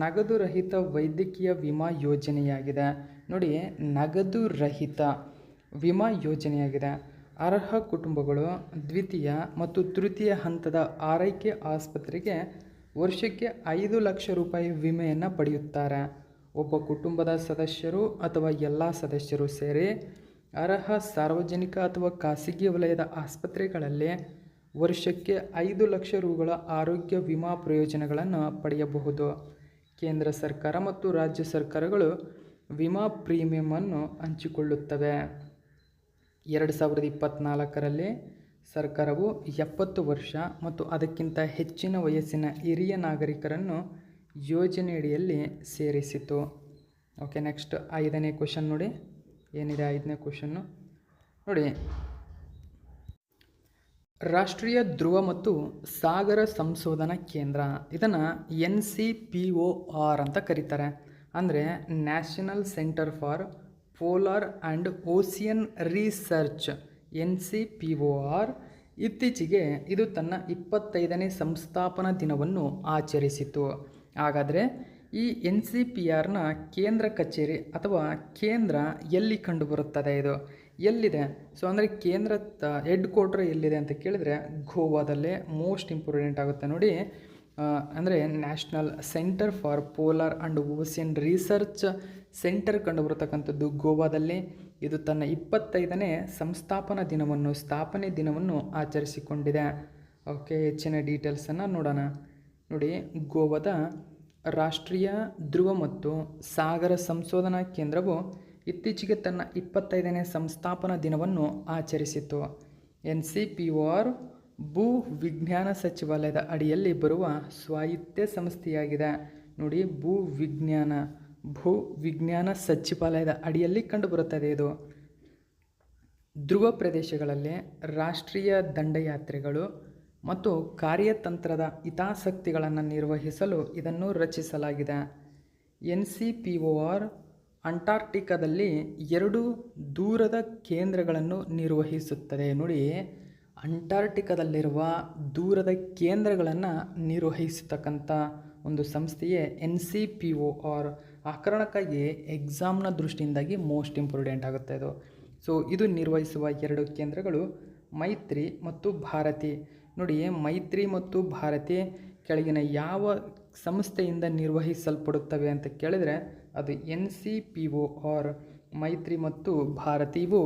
ನಗದು ರಹಿತ ವೈದ್ಯಕೀಯ ವಿಮಾ ಯೋಜನೆಯಾಗಿದೆ. ನೋಡಿ, ನಗದು ರಹಿತ ವಿಮಾ ಯೋಜನೆಯಾಗಿದೆ. ಅರ್ಹ ಕುಟುಂಬಗಳು ದ್ವಿತೀಯ ಮತ್ತು ತೃತೀಯ ಹಂತದ ಆರೈಕೆ ಆಸ್ಪತ್ರೆಗೆ ವರ್ಷಕ್ಕೆ 5 ಲಕ್ಷ ರೂಪಾಯಿ ವಿಮೆಯನ್ನು ಪಡೆಯುತ್ತಾರೆ. ಒಬ್ಬ ಕುಟುಂಬದ ಸದಸ್ಯರು ಅಥವಾ ಎಲ್ಲ ಸದಸ್ಯರು ಸೇರಿ ಅರ್ಹ ಸಾರ್ವಜನಿಕ ಅಥವಾ ಖಾಸಗಿ ವಲಯದ ಆಸ್ಪತ್ರೆಗಳಲ್ಲಿ ವರ್ಷಕ್ಕೆ 5 ಲಕ್ಷ ರುಗಳ ಆರೋಗ್ಯ ವಿಮಾ ಪ್ರಯೋಜನಗಳನ್ನು ಪಡೆಯಬಹುದು. ಕೇಂದ್ರ ಸರ್ಕಾರ ಮತ್ತು ರಾಜ್ಯ ಸರ್ಕಾರಗಳು ವಿಮಾ ಪ್ರೀಮಿಯಮನ್ನು ಹಂಚಿಕೊಳ್ಳುತ್ತವೆ. 2024ರಲ್ಲಿ ಸರ್ಕಾರವು 70 ವರ್ಷ ಮತ್ತು ಅದಕ್ಕಿಂತ ಹೆಚ್ಚಿನ ವಯಸ್ಸಿನ ಹಿರಿಯ ನಾಗರಿಕರನ್ನು ಯೋಜನೆಯಡಿಯಲ್ಲಿ ಸೇರಿಸಿತು. ಓಕೆ, ನೆಕ್ಸ್ಟ್ 5ನೇ ಕ್ವಶನ್ ನೋಡಿ. ಏನಿದೆ 5ನೇ ಕ್ವಶನ್ನು ನೋಡಿ. ರಾಷ್ಟ್ರೀಯ ಧ್ರುವ ಮತ್ತು ಸಾಗರ ಸಂಶೋಧನಾ ಕೇಂದ್ರ, ಇದನ್ನು NCPOR ಅಂತ ಕರೀತಾರೆ. ಅಂದರೆ national centre for polar and ocean research. NCPOR ಇತ್ತೀಚೆಗೆ ಇದು ತನ್ನ 25ನೇ ಸಂಸ್ಥಾಪನಾ ದಿನವನ್ನು ಆಚರಿಸಿತು. ಹಾಗಾದರೆ ಈ NCPORನ ಕೇಂದ್ರ ಕಚೇರಿ ಅಥವಾ ಕೇಂದ್ರ ಎಲ್ಲಿ ಕಂಡುಬರುತ್ತದೆ? ಇದು ಎಲ್ಲಿದೆ? ಸೊ ಅಂದರೆ ಕೇಂದ್ರ ಹೆಡ್ ಕ್ವಾರ್ಟರ್ ಎಲ್ಲಿದೆ ಅಂತ ಕೇಳಿದರೆ ಗೋವಾದಲ್ಲೇ ಮೋಸ್ಟ್ ಇಂಪಾರ್ಟೆಂಟ್ ಆಗುತ್ತೆ ನೋಡಿ. ಅಂದರೆ national centre for polar and ocean research centre ಕಂಡುಬರತಕ್ಕಂಥದ್ದು ಗೋವಾದಲ್ಲಿ. ಇದು ತನ್ನ 25ನೇ ಸ್ಥಾಪನೆ ದಿನವನ್ನು ಆಚರಿಸಿಕೊಂಡಿದೆ. ಓಕೆ, ಹೆಚ್ಚಿನ ಡೀಟೇಲ್ಸನ್ನು ನೋಡೋಣ. ನೋಡಿ, ಗೋವಾದ ರಾಷ್ಟ್ರೀಯ ಧ್ರುವ ಮತ್ತು ಸಾಗರ ಸಂಶೋಧನಾ ಕೇಂದ್ರವು ಇತ್ತೀಚೆಗೆ ತನ್ನ 25ನೇ ಸಂಸ್ಥಾಪನಾ ದಿನವನ್ನು ಆಚರಿಸಿತು. NCPOR ಭೂ ವಿಜ್ಞಾನ ಸಚಿವಾಲಯದ ಅಡಿಯಲ್ಲಿ ಬರುವ ಸ್ವಾಯತ್ತ ಸಂಸ್ಥೆಯಾಗಿದೆ. ನೋಡಿ, ಭೂ ವಿಜ್ಞಾನ ಸಚಿವಾಲಯದ ಅಡಿಯಲ್ಲಿ ಕಂಡುಬರುತ್ತದೆ. ಇದು ಧ್ರುವ ಪ್ರದೇಶಗಳಲ್ಲಿ ರಾಷ್ಟ್ರೀಯ ದಂಡಯಾತ್ರೆಗಳು ಮತ್ತು ಕಾರ್ಯತಂತ್ರದ ಹಿತಾಸಕ್ತಿಗಳನ್ನು ನಿರ್ವಹಿಸಲು ಇದನ್ನು ರಚಿಸಲಾಗಿದೆ. NCPOR ಅಂಟಾರ್ಟಿಕಾದಲ್ಲಿ 2 ದೂರದ ಕೇಂದ್ರಗಳನ್ನು ನಿರ್ವಹಿಸುತ್ತದೆ. ನೋಡಿ, ಅಂಟಾರ್ಟಿಕಾದಲ್ಲಿರುವ ದೂರದ ಕೇಂದ್ರಗಳನ್ನು ನಿರ್ವಹಿಸತಕ್ಕಂಥ ಒಂದು ಸಂಸ್ಥೆಯೇ NCPOR. ಆ ಕಾರಣಕ್ಕಾಗಿ ಎಕ್ಸಾಮ್ನ ದೃಷ್ಟಿಯಿಂದಾಗಿ ಮೋಸ್ಟ್ ಇಂಪಾರ್ಟೆಂಟ್ ಆಗುತ್ತೆ ಇದು. ಸೊ ಇದು ನಿರ್ವಹಿಸುವ 2 ಕೇಂದ್ರಗಳು ಮೈತ್ರಿ ಮತ್ತು ಭಾರತಿ. ನೋಡಿ, ಮೈತ್ರಿ ಮತ್ತು ಭಾರತಿ ಕೆಳಗಿನ ಯಾವ ಸಂಸ್ಥೆಯಿಂದ ನಿರ್ವಹಿಸಲ್ಪಡುತ್ತವೆ ಅಂತ ಕೇಳಿದರೆ ಅದು NCPO ಆರ್ ಮೈತ್ರಿ ಮತ್ತು ಭಾರತಿ ಇವು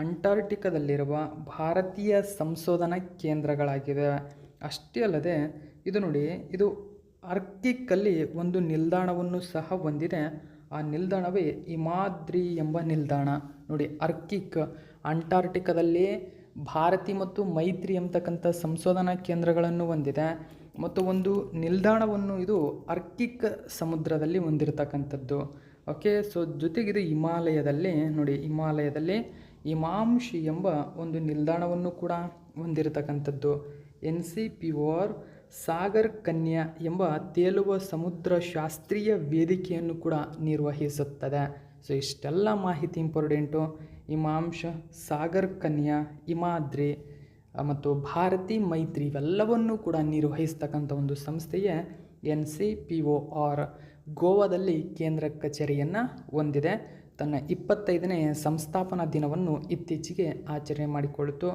ಅಂಟಾರ್ಟಿಕಾದಲ್ಲಿರುವ ಭಾರತೀಯ ಸಂಶೋಧನಾ ಕೇಂದ್ರಗಳಾಗಿವೆ. ಅಷ್ಟೇ ಅಲ್ಲದೆ ಇದು ನೋಡಿ, ಇದು ಆರ್ಕ್ಟಿಕ್ಕಲ್ಲಿ ಒಂದು ನಿಲ್ದಾಣವನ್ನು ಸಹ ಹೊಂದಿದೆ. ಆ ನಿಲ್ದಾಣವೇ ಹಿಮಾದ್ರಿ ಎಂಬ ನಿಲ್ದಾಣ. ನೋಡಿ, ಆರ್ಕ್ಟಿಕ್ ಅಂಟಾರ್ಟಿಕಾದಲ್ಲಿ ಭಾರತಿ ಮತ್ತು ಮೈತ್ರಿ ಎಂಬತಕ್ಕಂಥ ಸಂಶೋಧನಾ ಕೇಂದ್ರಗಳನ್ನು ಹೊಂದಿದೆ ಮತ್ತು ಒಂದು ನಿಲ್ದಾಣವನ್ನು ಇದು ಆರ್ಕ್ಟಿಕ್ ಸಮುದ್ರದಲ್ಲಿ ಹೊಂದಿರತಕ್ಕಂಥದ್ದು. ಓಕೆ, ಸೊ ಜೊತೆಗಿದು ಹಿಮಾಲಯದಲ್ಲಿ ನೋಡಿ, ಹಿಮಾಲಯದಲ್ಲಿ ಹಿಮಾಂಶಿ ಎಂಬ ಒಂದು ನಿಲ್ದಾಣವನ್ನು ಕೂಡ ಹೊಂದಿರತಕ್ಕಂಥದ್ದು. NCPO ಸಾಗರ್ ಕನ್ಯಾ ಎಂಬ ತೇಲುವ ಸಮುದ್ರ ಶಾಸ್ತ್ರೀಯ ವೇದಿಕೆಯನ್ನು ಕೂಡ ನಿರ್ವಹಿಸುತ್ತದೆ. ಸೊ ಇಷ್ಟೆಲ್ಲ ಮಾಹಿತಿ ಇಂಪಾರ್ಟೆಂಟು. ಹಿಮಾಂಶ, ಸಾಗರ್ ಕನ್ಯಾ, ಹಿಮಾದ್ರಿ ಮತ್ತು ಭಾರತಿ ಮೈತ್ರಿ ಇವೆಲ್ಲವನ್ನೂ ಕೂಡ ನಿರ್ವಹಿಸ್ತಕ್ಕಂಥ ಒಂದು ಸಂಸ್ಥೆಯೇ NCPO ಆರ್. ಗೋವಾದಲ್ಲಿ ಕೇಂದ್ರ ಕಚೇರಿಯನ್ನು ಹೊಂದಿದೆ. ತನ್ನ 25ನೇ ಸಂಸ್ಥಾಪನಾ ದಿನವನ್ನು ಇತ್ತೀಚೆಗೆ ಆಚರಣೆ ಮಾಡಿಕೊಳ್ಳಿತು.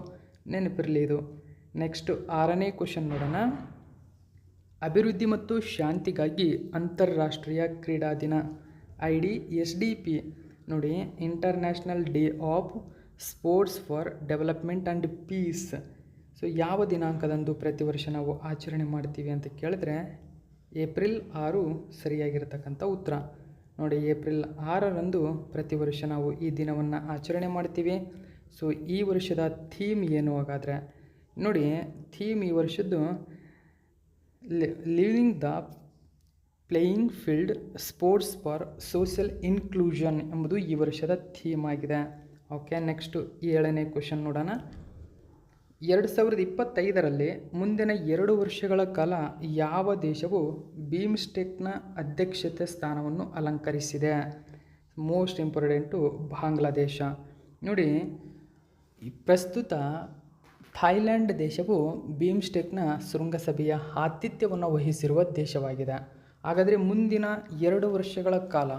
ನೆನಪಿರಲಿ ಇದು. ನೆಕ್ಸ್ಟ್ 6ನೇ ಕ್ವಶನ್ ನೋಡೋಣ. ಅಭಿವೃದ್ಧಿ ಮತ್ತು ಶಾಂತಿಗಾಗಿ ಅಂತಾರಾಷ್ಟ್ರೀಯ ಕ್ರೀಡಾ ದಿನ IDSDP ನೋಡಿ, international day of sports for development and peace. So ಯಾವ ದಿನಾಂಕದಂದು ಪ್ರತಿ ವರ್ಷ ನಾವು ಆಚರಣೆ ಮಾಡ್ತೀವಿ ಅಂತ ಕೇಳಿದ್ರೆ ಏಪ್ರಿಲ್ 6 ಸರಿಯಾಗಿರ್ತಕ್ಕಂಥ ಉತ್ತರ. ನೋಡಿ, ಏಪ್ರಿಲ್ 6ರಂದು ಪ್ರತಿ ವರ್ಷ ನಾವು ಈ ದಿನವನ್ನು ಆಚರಣೆ ಮಾಡ್ತೀವಿ. ಸೊ ಈ ವರ್ಷದ ಥೀಮ್ ಏನು ಹಾಗಾದರೆ ನೋಡಿ, ಥೀಮ್ ಈ ವರ್ಷದ್ದು living the playing field sports for social inclusion ಎಂಬುದು ಈ ವರ್ಷದ ಥೀಮ್ ಆಗಿದೆ. ಓಕೆ, ನೆಕ್ಸ್ಟು 7ನೇ ಕ್ವಶನ್ ನೋಡೋಣ. 2025ರಲ್ಲಿ ಮುಂದಿನ 2 ವರ್ಷಗಳ ಕಾಲ ಯಾವ ದೇಶವು ಬೀಮ್ಸ್ಟೆಕ್ನ ಅಧ್ಯಕ್ಷತೆ ಸ್ಥಾನವನ್ನು ಅಲಂಕರಿಸಿದೆ? Most important Bangladesh. ನೋಡಿ, ಪ್ರಸ್ತುತ ಥಾಯ್ಲ್ಯಾಂಡ್ ದೇಶವು ಬೀಮ್ಸ್ಟೆಕ್ನ ಶೃಂಗಸಭೆಯ ಆತಿಥ್ಯವನ್ನು ವಹಿಸಿರುವ ದೇಶವಾಗಿದೆ. ಹಾಗಾದರೆ ಮುಂದಿನ 2 ವರ್ಷಗಳ ಕಾಲ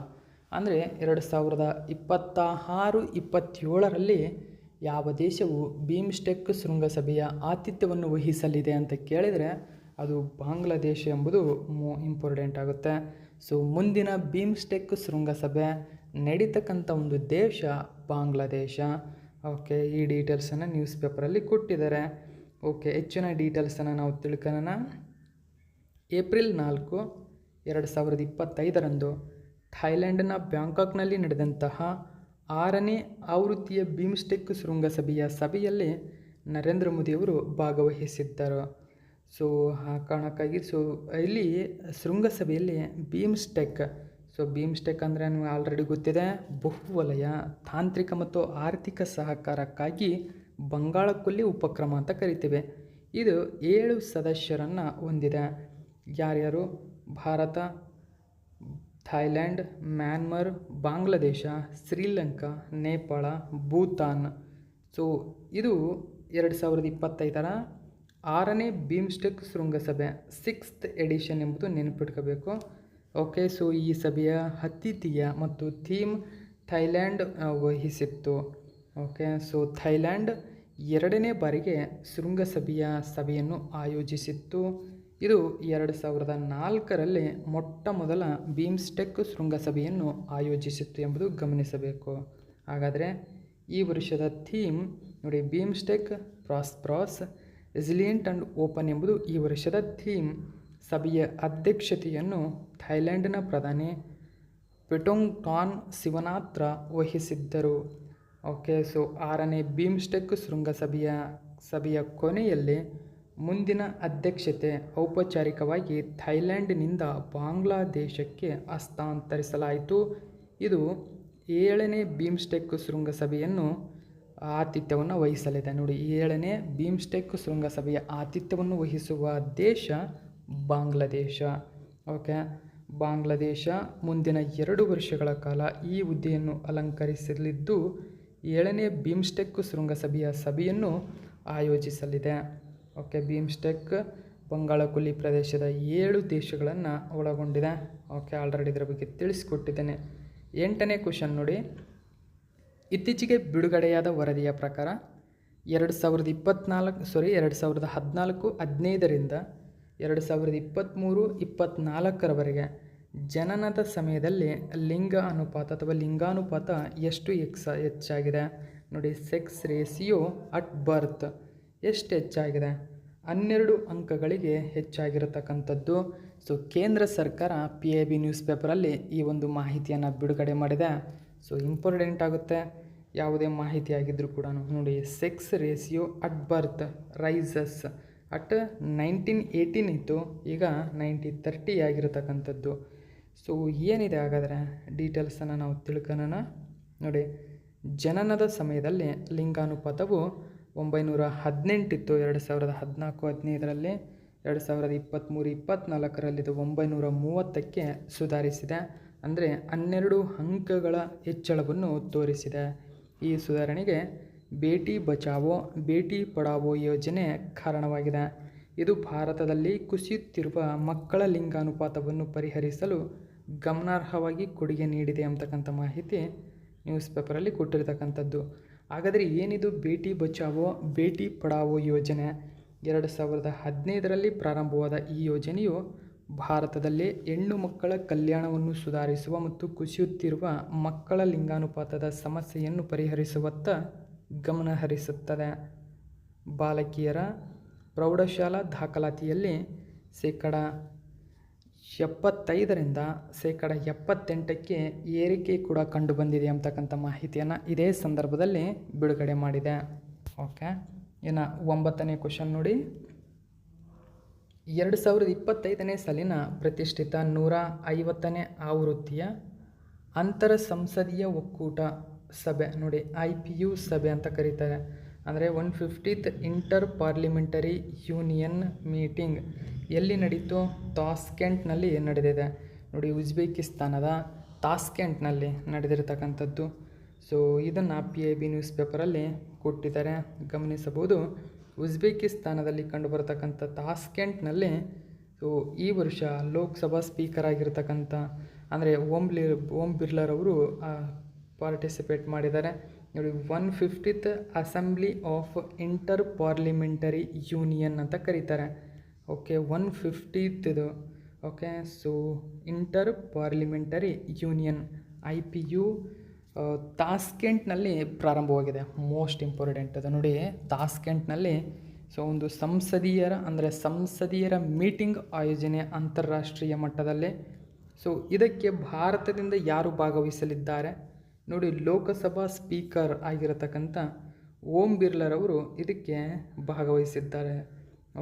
ಅಂದರೆ 2026-27ರಲ್ಲಿ ಯಾವ ದೇಶವು ಬೀಮ್ಸ್ಟೆಕ್ ಶೃಂಗಸಭೆಯ ಆತಿಥ್ಯವನ್ನು ವಹಿಸಲಿದೆ ಅಂತ ಕೇಳಿದರೆ ಅದು ಬಾಂಗ್ಲಾದೇಶ ಎಂಬುದು ಇಂಪಾರ್ಟೆಂಟ್ ಆಗುತ್ತೆ. ಸೊ ಮುಂದಿನ ಬೀಮ್ಸ್ಟೆಕ್ ಶೃಂಗಸಭೆ ನಡೀತಕ್ಕಂಥ ಒಂದು ದೇಶ ಬಾಂಗ್ಲಾದೇಶ. ಓಕೆ, ಈ ಡೀಟೇಲ್ಸನ್ನು ನ್ಯೂಸ್ ಪೇಪರಲ್ಲಿ ಕೊಟ್ಟಿದ್ದಾರೆ. ಓಕೆ, ಹೆಚ್ಚಿನ ಡೀಟೇಲ್ಸನ್ನು ನಾವು ತಿಳ್ಕೊಳ್ಳೋಣ. ಏಪ್ರಿಲ್ 4, 2025ರಂದು ಥಾಯ್ಲ್ಯಾಂಡ್ನ ಬ್ಯಾಂಕಾಕ್ನಲ್ಲಿ ನಡೆದಂತಹ 6ನೇ ಆವೃತ್ತಿಯ ಬೀಮ್ಸ್ಟೆಕ್ ಶೃಂಗಸಭೆಯ ಸಭೆಯಲ್ಲಿ ನರೇಂದ್ರ ಮೋದಿಯವರು ಭಾಗವಹಿಸಿದ್ದರು. ಸೊ ಆ ಕಾರಣಕ್ಕಾಗಿ ಇಲ್ಲಿ ಶೃಂಗಸಭೆಯಲ್ಲಿ ಬೀಮ್ಸ್ಟೆಕ್, ಬೀಮ್ಸ್ಟೆಕ್ ಅಂದರೆ ನಿಮಗೆ ಆಲ್ರೆಡಿ ಗೊತ್ತಿದೆ, ಬಹುವಲಯ ತಾಂತ್ರಿಕ ಮತ್ತು ಆರ್ಥಿಕ ಸಹಕಾರಕ್ಕಾಗಿ ಬಂಗಾಳಕೊಲ್ಲಿ ಉಪಕ್ರಮ ಅಂತ ಕರಿತೀವಿ. ಇದು 7 ಸದಸ್ಯರನ್ನು ಹೊಂದಿದೆ. ಯಾರ್ಯಾರು? Bharat, Thailand, Myanmar, Bangladesh, Sri Lanka, Nepal, Bhutan. So ಇದು 2025ರ 6ನೇ ಬೀಮ್ಸ್ಟೆಕ್ ಶೃಂಗಸಭೆ 6th ಎಡಿಷನ್ ಎಂಬುದು ನೆನಪಿಟ್ಕೋಬೇಕು. ಓಕೆ, ಸೊ ಈ ಸಭೆಯ ಆತಿಥ್ಯ ಮತ್ತು ಥೀಮ್ ಥೈಲ್ಯಾಂಡ್ ವಹಿಸಿತ್ತು. ಓಕೆ, ಸೊ ಥೈಲ್ಯಾಂಡ್ 2ನೇ ಬಾರಿಗೆ ಶೃಂಗಸಭೆಯ ಸಭೆಯನ್ನು ಆಯೋಜಿಸಿತ್ತು. ಇದು 2004ರಲ್ಲಿ ಮೊಟ್ಟ ಮೊದಲ ಬೀಮ್ಸ್ಟೆಕ್ ಶೃಂಗಸಭೆಯನ್ನು ಆಯೋಜಿಸಿತ್ತು ಎಂಬುದು ಗಮನಿಸಬೇಕು. ಹಾಗಾದರೆ ಈ ವರ್ಷದ ಥೀಮ್ ನೋಡಿ, BIMSTEC prosperous, resilient and open ಎಂಬುದು ಈ ವರ್ಷದ ಥೀಮ್. ಸಭೆಯ ಅಧ್ಯಕ್ಷತೆಯನ್ನು ಥೈಲ್ಯಾಂಡ್ನ ಪ್ರಧಾನಿ ಪೆಟೊಂಗ್ಟಾನ್ ಶಿವನಾತ್ರ ವಹಿಸಿದ್ದರು. ಓಕೆ, ಸೊ 6ನೇ ಬೀಮ್ಸ್ಟೆಕ್ ಸಭೆಯ ಕೊನೆಯಲ್ಲಿ ಮುಂದಿನ ಅಧ್ಯಕ್ಷತೆ ಔಪಚಾರಿಕವಾಗಿ ಥೈಲ್ಯಾಂಡ್ನಿಂದ ಬಾಂಗ್ಲಾದೇಶಕ್ಕೆ ಹಸ್ತಾಂತರಿಸಲಾಯಿತು. ಇದು 7ನೇ ಬೀಮ್ಸ್ಟೆಕ್ ಶೃಂಗಸಭೆಯನ್ನು ಆತಿಥ್ಯವನ್ನು ವಹಿಸಲಿದೆ. ನೋಡಿ, 7ನೇ ಬೀಮ್ಸ್ಟೆಕ್ ಶೃಂಗಸಭೆಯ ಆತಿಥ್ಯವನ್ನು ವಹಿಸುವ ದೇಶ ಬಾಂಗ್ಲಾದೇಶ. ಓಕೆ, ಬಾಂಗ್ಲಾದೇಶ ಮುಂದಿನ 2 ವರ್ಷಗಳ ಕಾಲ ಈ ಹುದ್ದೆಯನ್ನು ಅಲಂಕರಿಸಲಿದ್ದು 7ನೇ ಬೀಮ್ಸ್ಟೆಕ್ ಶೃಂಗಸಭೆಯ ಸಭೆಯನ್ನು ಆಯೋಜಿಸಲಿದೆ. ಓಕೆ, ಬೀಮ್ಸ್ಟೆಕ್ ಬಂಗಾಳಕೊಲ್ಲಿ ಪ್ರದೇಶದ 7 ದೇಶಗಳನ್ನು ಒಳಗೊಂಡಿದೆ. ಓಕೆ, ಆಲ್ರೆಡಿ ಇದರ ಬಗ್ಗೆ ತಿಳಿಸಿಕೊಟ್ಟಿದ್ದೇನೆ. 8ನೇ ಕ್ವಶನ್ ನೋಡಿ, ಇತ್ತೀಚೆಗೆ ಬಿಡುಗಡೆಯಾದ ವರದಿಯ ಪ್ರಕಾರ 2014-15ರಿಂದ 2023-24ರವರೆಗೆ ಜನನದ ಸಮಯದಲ್ಲಿ ಲಿಂಗ ಅನುಪಾತ ಅಥವಾ ಲಿಂಗಾನುಪಾತ ಎಷ್ಟು ಹೆಚ್ಚಾಗಿದೆ ನೋಡಿ. ಸೆಕ್ಸ್ ರೇಷಿಯೋ ಅಟ್ ಬರ್ತ್ ಎಷ್ಟು ಹೆಚ್ಚಾಗಿದೆ? 12 ಅಂಕಗಳಿಗೆ ಹೆಚ್ಚಾಗಿರತಕ್ಕಂಥದ್ದು. ಸೊ ಕೇಂದ್ರ ಸರ್ಕಾರ PIB ನ್ಯೂಸ್ ಪೇಪರಲ್ಲಿ ಈ ಒಂದು ಮಾಹಿತಿಯನ್ನು ಬಿಡುಗಡೆ ಮಾಡಿದೆ. ಸೊ ಇಂಪಾರ್ಟೆಂಟ್ ಆಗುತ್ತೆ ಯಾವುದೇ ಮಾಹಿತಿ ಆಗಿದ್ದರೂ ಕೂಡ ನೋಡಿ. Sex ratio at birth rises at 1918 ಇತ್ತು, ಈಗ 1930 ಆಗಿರತಕ್ಕಂಥದ್ದು. ಸೊ ಏನಿದೆ ಹಾಗಾದರೆ ಡೀಟೇಲ್ಸನ್ನು ನಾವು ತಿಳ್ಕೊಳ್ಳೋಣ ನೋಡಿ. ಜನನದ ಸಮಯದಲ್ಲಿ ಲಿಂಗಾನುಪಾತವು 918 ಇತ್ತು 2014-15ರಲ್ಲಿ. 2023-24ರಲ್ಲಿ ಇದು 930ಕ್ಕೆ ಸುಧಾರಿಸಿದೆ, ಅಂದರೆ 12 ಅಂಕಗಳ ಹೆಚ್ಚಳವನ್ನು ತೋರಿಸಿದೆ. ಈ ಸುಧಾರಣೆಗೆ ಬೇಟಿ ಬಚಾವೋ ಬೇಟಿ ಪಢಾವೋ ಯೋಜನೆ ಕಾರಣವಾಗಿದೆ. ಇದು ಭಾರತದಲ್ಲಿ ಕುಸಿಯುತ್ತಿರುವ ಮಕ್ಕಳ ಲಿಂಗಾನುಪಾತವನ್ನು ಪರಿಹರಿಸಲು ಗಮನಾರ್ಹವಾಗಿ ಕೊಡುಗೆ ನೀಡಿದೆ ಅಂತಕ್ಕಂಥ ಮಾಹಿತಿ ನ್ಯೂಸ್ ಪೇಪರಲ್ಲಿ ಕೊಟ್ಟಿರ್ತಕ್ಕಂಥದ್ದು. ಹಾಗಾದರೆ ಏನಿದು ಬೇಟಿ ಬಚಾವೋ ಬೇಟಿ ಪಢಾವೋ ಯೋಜನೆ? 2015ರಲ್ಲಿ ಪ್ರಾರಂಭವಾದ ಈ ಯೋಜನೆಯು ಭಾರತದಲ್ಲಿ ಹೆಣ್ಣು ಮಕ್ಕಳ ಕಲ್ಯಾಣವನ್ನು ಸುಧಾರಿಸುವ ಮತ್ತು ಕುಸಿಯುತ್ತಿರುವ ಮಕ್ಕಳ ಲಿಂಗಾನುಪಾತದ ಸಮಸ್ಯೆಯನ್ನು ಪರಿಹರಿಸುವತ್ತ ಗಮನ ಹರಿಸುತ್ತದೆ. ಬಾಲಕಿಯರ ಪ್ರೌಢಶಾಲಾ ದಾಖಲಾತಿಯಲ್ಲಿ 75%ರಿಂದ 78%ಕ್ಕೆ ಏರಿಕೆ ಕೂಡ ಕಂಡುಬಂದಿದೆ ಅಂತಕ್ಕಂಥ ಮಾಹಿತಿಯನ್ನು ಇದೇ ಸಂದರ್ಭದಲ್ಲಿ ಬಿಡುಗಡೆ ಮಾಡಿದೆ. ಓಕೆ, ಇನ್ನು 9ನೇ ಕ್ವಶನ್ ನೋಡಿ. 2025ನೇ ಸಾಲಿನ ಪ್ರತಿಷ್ಠಿತ 150ನೇ ಆವೃತ್ತಿಯ ಅಂತರ ಸಂಸದೀಯ ಒಕ್ಕೂಟ ಸಭೆ ನೋಡಿ, IPU ಸಭೆ ಅಂತ ಕರೀತಾರೆ. ಅಂದರೆ 150th inter parliamentary union meeting ಎಲ್ಲಿ ನಡೀತು? ತಾಸ್ಕೆಂಟ್ನಲ್ಲಿ ನಡೆದಿದೆ ನೋಡಿ. ಉಜ್ಬೇಕಿಸ್ತಾನದ ತಾಸ್ಕೆಂಟ್ನಲ್ಲಿ ನಡೆದಿರತಕ್ಕಂಥದ್ದು. ಸೊ ಇದನ್ನು PIB ನ್ಯೂಸ್ ಪೇಪರಲ್ಲಿ ಕೊಟ್ಟಿದ್ದಾರೆ, ಗಮನಿಸಬಹುದು. ಉಜ್ಬೇಕಿಸ್ತಾನದಲ್ಲಿ ಕಂಡುಬರತಕ್ಕಂಥ ತಾಸ್ಕೆಂಟ್ನಲ್ಲಿ ಸೊ ಈ ವರ್ಷ ಲೋಕಸಭಾ ಸ್ಪೀಕರ್ ಆಗಿರ್ತಕ್ಕಂಥ ಅಂದರೆ ಓಂ ಬಿರ್ಲಾರವರು ಪಾರ್ಟಿಸಿಪೇಟ್ ಮಾಡಿದ್ದಾರೆ ನೋಡಿ. 150th assembly of inter parliamentary union ಅಂತ ಕರೀತಾರೆ. ಓಕೆ, 150th ಇದು. Okay, so inter parliamentary union IPU ತಾಸ್ಕೆಂಟ್ನಲ್ಲಿ ಪ್ರಾರಂಭವಾಗಿದೆ. ಮೋಸ್ಟ್ ಇಂಪಾರ್ಟೆಂಟ್ ಅದು ನೋಡಿ. ತಾಸ್ಕೆಂಟ್ನಲ್ಲಿ ಸೊ ಒಂದು ಸಂಸದೀಯರ ಮೀಟಿಂಗ್ ಆಯೋಜನೆ ಅಂತಾರಾಷ್ಟ್ರೀಯ ಮಟ್ಟದಲ್ಲಿ. ಸೊ ಇದಕ್ಕೆ ಭಾರತದಿಂದ ಯಾರು ಭಾಗವಹಿಸಲಿದ್ದಾರೆ ನೋಡಿ? ಲೋಕಸಭಾ ಸ್ಪೀಕರ್ ಆಗಿರತಕ್ಕಂಥ ಓಂ ಬಿರ್ಲಾರವರು ಇದಕ್ಕೆ ಭಾಗವಹಿಸಿದ್ದಾರೆ.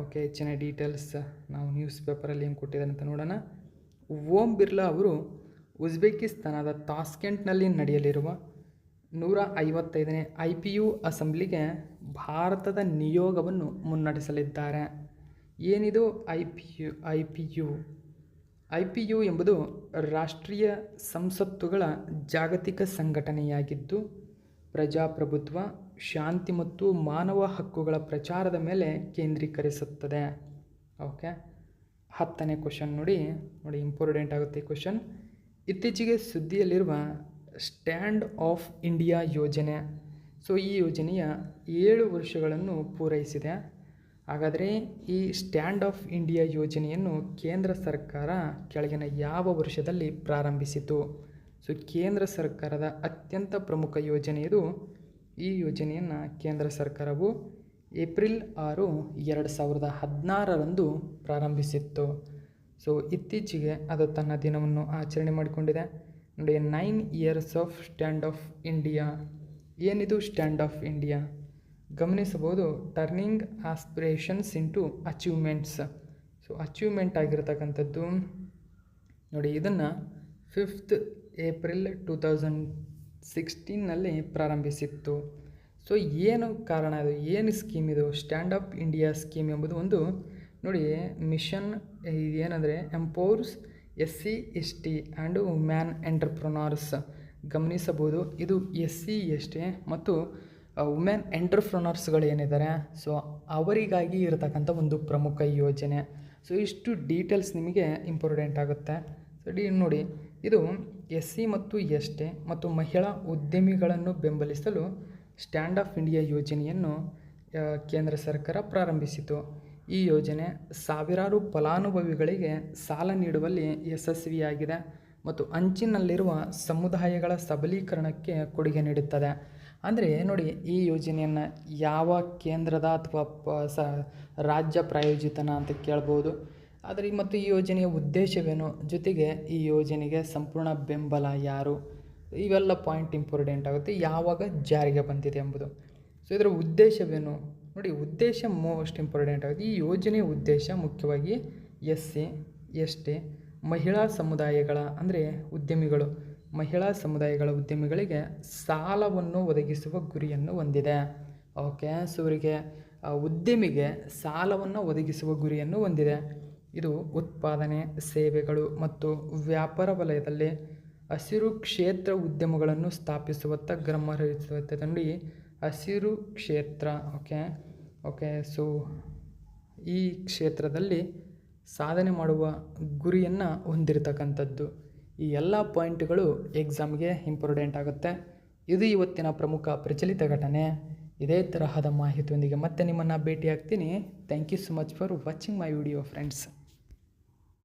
ಓಕೆ, ಹೆಚ್ಚಿನ ಡೀಟೇಲ್ಸ್ ನಾವು ನ್ಯೂಸ್ ಪೇಪರಲ್ಲಿ ಏನು ಕೊಟ್ಟಿದ್ದಾರೆ ಅಂತ ನೋಡೋಣ. ಓಂ ಬಿರ್ಲಾ ಅವರು ಉಜ್ಬೇಕಿಸ್ತಾನದ ತಾಸ್ಕೆಂಟ್ನಲ್ಲಿ ನಡೆಯಲಿರುವ 155ನೇ IPU ಅಸೆಂಬ್ಲಿಗೆ ಭಾರತದ ನಿಯೋಗವನ್ನು ಮುನ್ನಡೆಸಲಿದ್ದಾರೆ. ಏನಿದು IPU ಎಂಬುದು ರಾಷ್ಟ್ರೀಯ ಸಂಸತ್ತುಗಳ ಜಾಗತಿಕ ಸಂಘಟನೆಯಾಗಿದ್ದು ಪ್ರಜಾಪ್ರಭುತ್ವ, ಶಾಂತಿ ಮತ್ತು ಮಾನವ ಹಕ್ಕುಗಳ ಪ್ರಚಾರದ ಮೇಲೆ ಕೇಂದ್ರೀಕರಿಸುತ್ತದೆ. ಓಕೆ, 10ನೇ ಕ್ವಶನ್ ನೋಡಿ. ಇಂಪಾರ್ಟೆಂಟ್ ಆಗುತ್ತೆ ಈ ಕ್ವಶನ್. ಇತ್ತೀಚೆಗೆ ಸುದ್ದಿಯಲ್ಲಿರುವ ಸ್ಟ್ಯಾಂಡ್ ಆಫ್ ಇಂಡಿಯಾ ಯೋಜನೆ. ಸೊ ಈ ಯೋಜನೆಯ 7 ವರ್ಷಗಳನ್ನು ಪೂರೈಸಿದೆ. ಹಾಗಾದರೆ ಈ ಸ್ಟ್ಯಾಂಡ್ ಆಫ್ ಇಂಡಿಯಾ ಯೋಜನೆಯನ್ನು ಕೇಂದ್ರ ಸರ್ಕಾರ ಕೆಳಗಿನ ಯಾವ ವರ್ಷದಲ್ಲಿ ಪ್ರಾರಂಭಿಸಿತು? ಸೊ ಕೇಂದ್ರ ಸರ್ಕಾರದ ಅತ್ಯಂತ ಪ್ರಮುಖ ಯೋಜನೆ ಇದು. ಈ ಯೋಜನೆಯನ್ನು ಕೇಂದ್ರ ಸರ್ಕಾರವು ಏಪ್ರಿಲ್ 6, 2016ರಂದು ಪ್ರಾರಂಭಿಸಿತ್ತು. ಸೊ ಇತ್ತೀಚೆಗೆ ಅದು ತನ್ನ ದಿನವನ್ನು ಆಚರಣೆ ಮಾಡಿಕೊಂಡಿದೆ ನೋಡಿ. 9 years of stand up India. ಏನಿದು ಸ್ಟ್ಯಾಂಡ್ ಆಫ್ ಇಂಡಿಯಾ? ಗಮನಿಸಬಹುದು, turning aspirations into achievements. So achievement ಆಗಿರತಕ್ಕಂಥದ್ದು ನೋಡಿ. ಇದನ್ನು 5th ಏಪ್ರಿಲ್ 2016ನಲ್ಲಿ ಪ್ರಾರಂಭಿಸಿತ್ತು. ಸೊ ಏನು ಕಾರಣ ಇದು? ಏನು ಸ್ಕೀಮ್ ಇದು? ಸ್ಟ್ಯಾಂಡ್ ಅಪ್ ಇಂಡಿಯಾ ಸ್ಕೀಮ್ ಎಂಬುದು ಒಂದು ನೋಡಿ ಮಿಷನ್. ಏನಂದರೆ empowers SC ST and women entrepreneurs. ಗಮನಿಸಬಹುದು, ಇದು SC ST ಮತ್ತು ವುಮೆನ್ ಎಂಟರ್ಪ್ರನರ್ಸ್ಗಳು ಏನಿದ್ದಾರೆ ಸೊ ಅವರಿಗಾಗಿ ಇರತಕ್ಕಂಥ ಒಂದು ಪ್ರಮುಖ ಯೋಜನೆ. ಸೊ ಇಷ್ಟು ಡೀಟೇಲ್ಸ್ ನಿಮಗೆ ಇಂಪಾರ್ಟೆಂಟ್ ಆಗುತ್ತೆ. ಸೊ ನೋಡಿ, ಇದು SC ಮತ್ತು ST ಮತ್ತು ಮಹಿಳಾ ಉದ್ಯಮಿಗಳನ್ನು ಬೆಂಬಲಿಸಲು ಸ್ಟ್ಯಾಂಡ್ ಆಫ್ ಇಂಡಿಯಾ ಯೋಜನೆಯನ್ನು ಕೇಂದ್ರ ಸರ್ಕಾರ ಪ್ರಾರಂಭಿಸಿತು. ಈ ಯೋಜನೆ ಸಾವಿರಾರು ಫಲಾನುಭವಿಗಳಿಗೆ ಸಾಲ ನೀಡುವಲ್ಲಿ ಯಶಸ್ವಿಯಾಗಿದೆ ಮತ್ತು ಅಂಚಿನಲ್ಲಿರುವ ಸಮುದಾಯಗಳ ಸಬಲೀಕರಣಕ್ಕೆ ಕೊಡುಗೆ ನೀಡುತ್ತದೆ. ಅಂದರೆ ನೋಡಿ, ಈ ಯೋಜನೆಯನ್ನು ಯಾವ ಕೇಂದ್ರದ ಅಥವಾ ರಾಜ್ಯ ಪ್ರಾಯೋಜಿತನ ಅಂತ ಕೇಳ್ಬೋದು. ಆದರೆ ಮತ್ತು ಈ ಯೋಜನೆಯ ಉದ್ದೇಶವೇನು, ಜೊತೆಗೆ ಈ ಯೋಜನೆಗೆ ಸಂಪೂರ್ಣ ಬೆಂಬಲ ಯಾರು, ಇವೆಲ್ಲ ಪಾಯಿಂಟ್ ಇಂಪಾರ್ಟೆಂಟ್ ಆಗುತ್ತೆ. ಯಾವಾಗ ಜಾರಿಗೆ ಬಂದಿದೆ ಎಂಬುದು. ಸೊ ಇದರ ಉದ್ದೇಶವೇನು ನೋಡಿ, ಉದ್ದೇಶ ಮೋಸ್ಟ್ ಇಂಪಾರ್ಟೆಂಟ್ ಆಗುತ್ತೆ. ಈ ಯೋಜನೆಯ ಉದ್ದೇಶ ಮುಖ್ಯವಾಗಿ SC ST ಮಹಿಳಾ ಸಮುದಾಯಗಳ ಅಂದರೆ ಉದ್ಯಮಿಗಳು, ಮಹಿಳಾ ಸಮುದಾಯಗಳ ಉದ್ಯಮಿಗಳಿಗೆ ಸಾಲವನ್ನು ಒದಗಿಸುವ ಗುರಿಯನ್ನು ಹೊಂದಿದೆ. ಓಕೆ, ಸೊ ಇವರಿಗೆ ಉದ್ಯಮಿಗೆ ಸಾಲವನ್ನು ಒದಗಿಸುವ ಗುರಿಯನ್ನು ಹೊಂದಿದೆ. ಇದು ಉತ್ಪಾದನೆ, ಸೇವೆಗಳು ಮತ್ತು ವ್ಯಾಪಾರ ವಲಯದಲ್ಲಿ ಹಸಿರು ಕ್ಷೇತ್ರ ಉದ್ಯಮಗಳನ್ನು ಸ್ಥಾಪಿಸುವತ್ತ ಗಮನ ಹರಿಸುತ್ತದೆ. ನೋಡಿ, ಹಸಿರು ಕ್ಷೇತ್ರ. ಓಕೆ, ಸೊ ಈ ಕ್ಷೇತ್ರದಲ್ಲಿ ಸಾಧನೆ ಮಾಡುವ ಗುರಿಯನ್ನು ಹೊಂದಿರತಕ್ಕಂಥದ್ದು. ಈ ಎಲ್ಲ ಪಾಯಿಂಟ್ಗಳು ಎಕ್ಸಾಮ್ಗೆ ಇಂಪಾರ್ಟೆಂಟ್ ಆಗುತ್ತೆ. ಇದು ಇವತ್ತಿನ ಪ್ರಮುಖ ಪ್ರಚಲಿತ ಘಟನೆ. ಇದೇ ತರಹದ ಮಾಹಿತಿಯೊಂದಿಗೆ ಮತ್ತೆ ನಿಮ್ಮನ್ನು ಭೇಟಿ ಆಗ್ತೀನಿ. Thank you so much for watching my video friends.